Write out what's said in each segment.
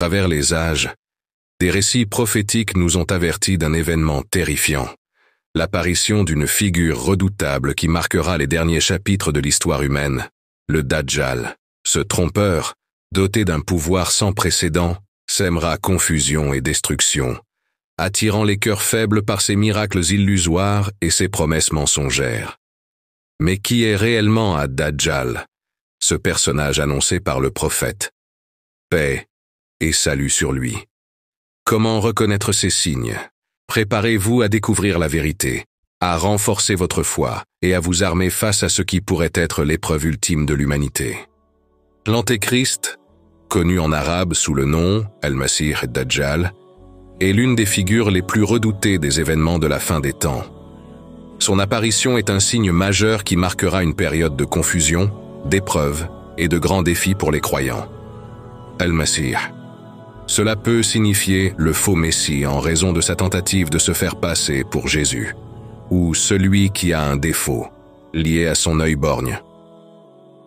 À travers les âges, des récits prophétiques nous ont avertis d'un événement terrifiant, l'apparition d'une figure redoutable qui marquera les derniers chapitres de l'histoire humaine, le Dajjal. Ce trompeur, doté d'un pouvoir sans précédent, sèmera confusion et destruction, attirant les cœurs faibles par ses miracles illusoires et ses promesses mensongères. Mais qui est réellement Ad-Dajjal, ce personnage annoncé par le prophète? Paix et salut sur lui. Comment reconnaître ces signes? Préparez-vous à découvrir la vérité, à renforcer votre foi et à vous armer face à ce qui pourrait être l'épreuve ultime de l'humanité. L'Antéchrist, connu en arabe sous le nom Al-Masih ad-Dajjal, est l'une des figures les plus redoutées des événements de la fin des temps. Son apparition est un signe majeur qui marquera une période de confusion, d'épreuves et de grands défis pour les croyants. Al-Masih. Cela peut signifier le faux Messie en raison de sa tentative de se faire passer pour Jésus, ou celui qui a un défaut, lié à son œil borgne.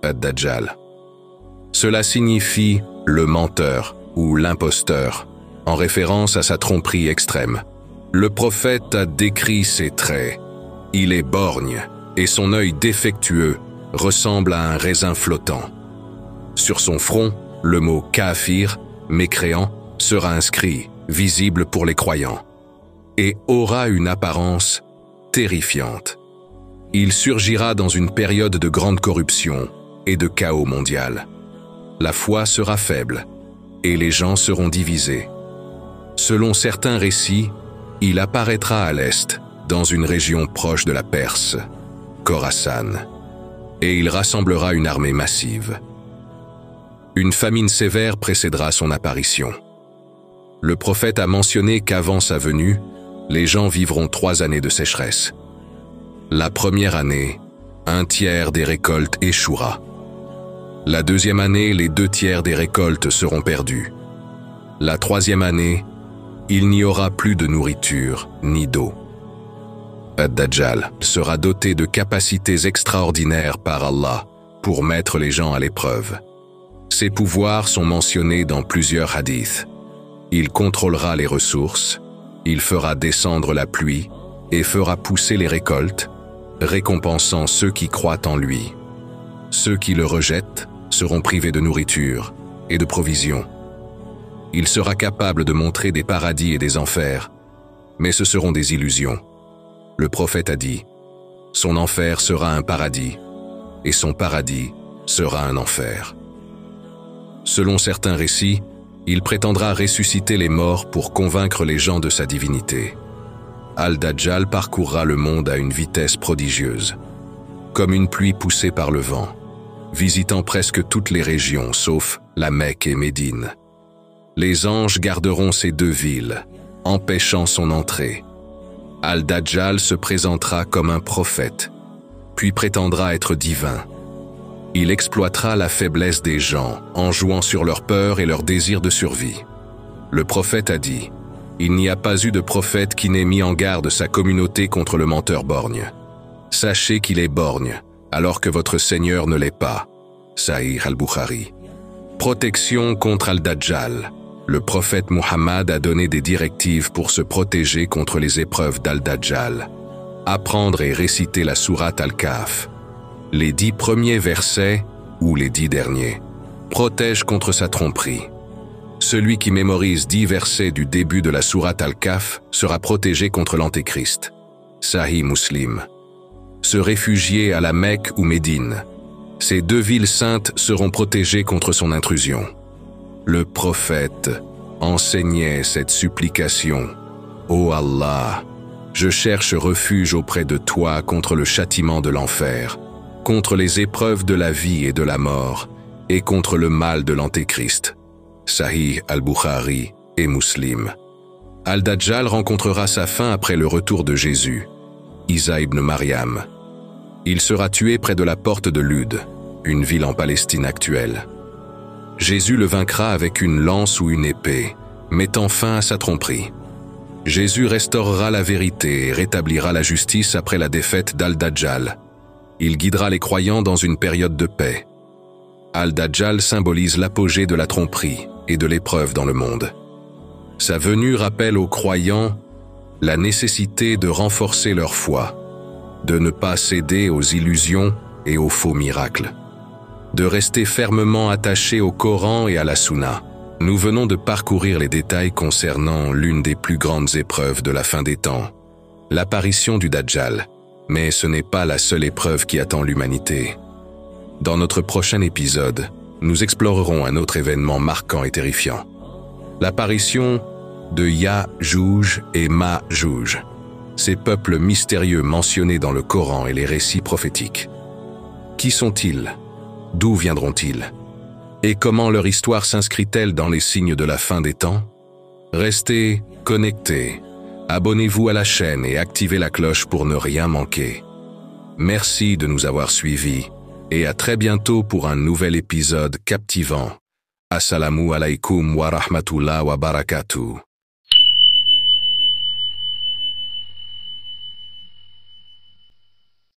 Ad-Dajjal. Cela signifie le menteur ou l'imposteur, en référence à sa tromperie extrême. Le prophète a décrit ses traits. Il est borgne et son œil défectueux ressemble à un raisin flottant. Sur son front, le mot « kafir », mécréant, sera inscrit, visible pour les croyants, et aura une apparence terrifiante. Il surgira dans une période de grande corruption et de chaos mondial. La foi sera faible, et les gens seront divisés. Selon certains récits, il apparaîtra à l'est, dans une région proche de la Perse, Khorasan, et il rassemblera une armée massive. Une famine sévère précédera son apparition. Le prophète a mentionné qu'avant sa venue, les gens vivront 3 années de sécheresse. La première année, 1/3 des récoltes échouera. La deuxième année, les 2/3 des récoltes seront perdues. La troisième année, il n'y aura plus de nourriture ni d'eau. Ad-Dajjal sera doté de capacités extraordinaires par Allah pour mettre les gens à l'épreuve. Ses pouvoirs sont mentionnés dans plusieurs hadiths. Il contrôlera les ressources, il fera descendre la pluie et fera pousser les récoltes, récompensant ceux qui croient en lui. Ceux qui le rejettent seront privés de nourriture et de provisions. Il sera capable de montrer des paradis et des enfers, mais ce seront des illusions. Le prophète a dit, « Son enfer sera un paradis, et son paradis sera un enfer. » Selon certains récits, il prétendra ressusciter les morts pour convaincre les gens de sa divinité. Al-Dajjal parcourra le monde à une vitesse prodigieuse, comme une pluie poussée par le vent, visitant presque toutes les régions sauf la Mecque et Médine. Les anges garderont ces 2 villes, empêchant son entrée. Al-Dajjal se présentera comme un prophète, puis prétendra être divin. Il exploitera la faiblesse des gens en jouant sur leur peur et leur désir de survie. Le prophète a dit, « Il n'y a pas eu de prophète qui n'ait mis en garde sa communauté contre le menteur borgne. Sachez qu'il est borgne, alors que votre Seigneur ne l'est pas. » Sahih al-Bukhari. Protection contre Al-Dajjal. Le prophète Muhammad a donné des directives pour se protéger contre les épreuves d'Al-Dajjal. Apprendre et réciter la sourate Al-Kahf. Les 10 premiers versets, ou les 10 derniers, protègent contre sa tromperie. Celui qui mémorise 10 versets du début de la sourate Al-Kahf sera protégé contre l'Antéchrist. Sahih Muslim. Se réfugier à la Mecque ou Médine. Ces 2 villes saintes seront protégées contre son intrusion. Le prophète enseignait cette supplication. « Ô Allah, je cherche refuge auprès de toi contre le châtiment de l'enfer, contre les épreuves de la vie et de la mort, et contre le mal de l'Antéchrist. » Sahih al-Bukhari et Muslim. Al-Dajjal rencontrera sa fin après le retour de Jésus, Isa ibn Maryam. Il sera tué près de la porte de Ludd, une ville en Palestine actuelle. Jésus le vaincra avec une lance ou une épée, mettant fin à sa tromperie. Jésus restaurera la vérité et rétablira la justice après la défaite d'Al-Dajjal. Il guidera les croyants dans une période de paix. Al-Dajjal symbolise l'apogée de la tromperie, et de l'épreuve dans le monde. Sa venue rappelle aux croyants la nécessité de renforcer leur foi, de ne pas céder aux illusions et aux faux miracles, de rester fermement attachés au Coran et à la Sunna. Nous venons de parcourir les détails concernant l'une des plus grandes épreuves de la fin des temps, l'apparition du Dajjal. Mais ce n'est pas la seule épreuve qui attend l'humanité. Dans notre prochain épisode, nous explorerons un autre événement marquant et terrifiant. L'apparition de Ya'juj et Ma'juj, ces peuples mystérieux mentionnés dans le Coran et les récits prophétiques. Qui sont-ils? D'où viendront-ils? Et comment leur histoire s'inscrit-elle dans les signes de la fin des temps? Restez connectés. Abonnez-vous à la chaîne et activez la cloche pour ne rien manquer. Merci de nous avoir suivis et à très bientôt pour un nouvel épisode captivant. Assalamu alaikum wa rahmatullah wa barakatuh.